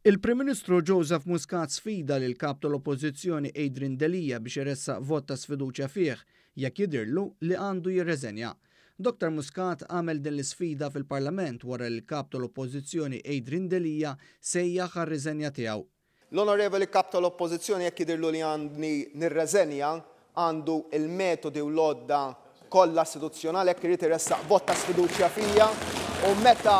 Il-Prim Ministru Joseph Muscat sfida lil kap tal-Oppożizzjoni Adrian Delija biex iressaq vot ta' sfiduċja fih jekk jidhirlu li għandu jirreżenja. Dr. Muscat għamel din l-isfida fil-Parlament wara li l-kap tal-Oppożizzjoni Adrian Delija sejjaħ għar-riżenja tiegħu. L-Onorevoli kap tal-Oppożizzjoni jekk jidhirlu li għandi nirreżenja għandu il-metodi u l-odda kollha istituzzjonali jekk irid iressaq vot ta' sfiduċja fija u meta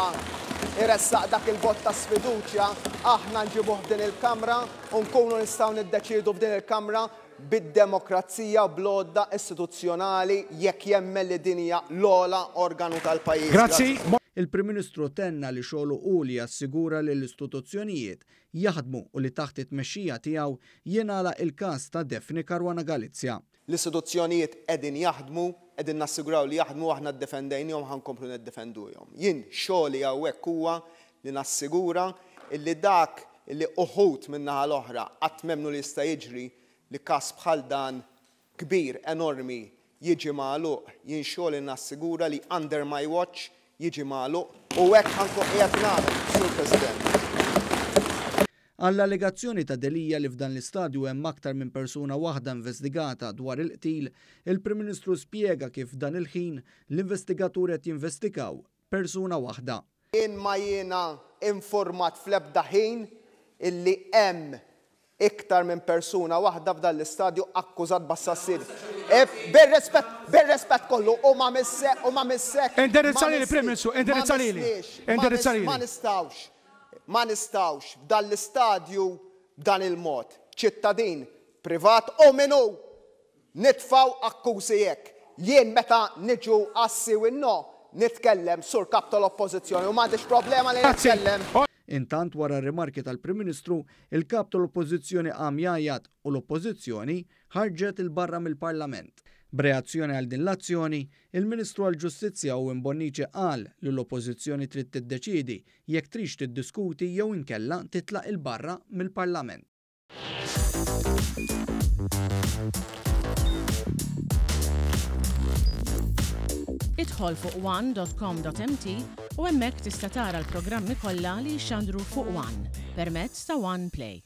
iressaq dak il-vot ta' sfiduċja aħna nġibuh f'din il-Kamra u nkunu nistgħu niddeċiedu f'din il-Kamra bid-demokrazija bl-odda istituzzjonali jekk jemmel li din hija l-ogħla organu tal-pajjiż. Grazzi. Il-Prim Ministru tenna li xogħlu hu li jassigura li l-istituzzjonijiet jaħdmu u li taħt it-tmexxija tiegħu jingħalaq il-każ ta' Daphne Caruana Galizia. L-istituzzjonijiet qegħdin jaħdmu, qegħdin nassiguraw li jaħdmu aħna ddefendejnihom ħankomplu niddefenduhom. Jien xogħli hawnhekk huwa li nassigura illi dak illi uħud min-naħa l-oħra qatt m'hemmnu li jista' jiġri li każ bħal dan kbir enormi jiġi magħluq, jien xogħli nassigura li under my watch jiġi magħluq u hekk ħankun qiegħed nagħmel, Sur President. Għall-allegazzjoni ta' Delija li f'dan l-istadju hemm aktar minn persuna waħda investigata dwar il-qtil, il-Prim Ministru spjega kif dan il-ħin l-investigatur qed jinvestigaw persuna waħda. Jien ma jiena informat fl-ebda ħin illi hemm iktar minn persuna waħda f'dan l-istadju akkużat b'assassini. Bir-rispett kollu u ma missek. Indirizzali li Prim Ministru, indirizzali li. Ma nistawx f'dan l-istadju b'dan il-mod. ċittadin privat u minnu nitfaw akkużi hekk. Jien meta niġu assi u nitkellem sur kap tal-Oppożizzjoni u m'għandix problema li nitkellem. Intant wara r-rimarki tal-Prim Ministru, il-kap tal-Oppożizzjoni qam jgħajjad u l-Oppożizzjoni ħarġet il-barra mill-Parlament. B'reazzjoni għal din l-azzjoni, il-Ministru għall-Ġustizzja Owen Bonnici qal li l-Oppożizzjoni trid tiddeċiedi jekk trix tiddiskuti jew inkella titlaq il-barra mill-Parlament. Idħol fuq one.com.mt u hemmhekk tista' tara l-programmi kollha li jxandru fuq One permezz ta' One Play.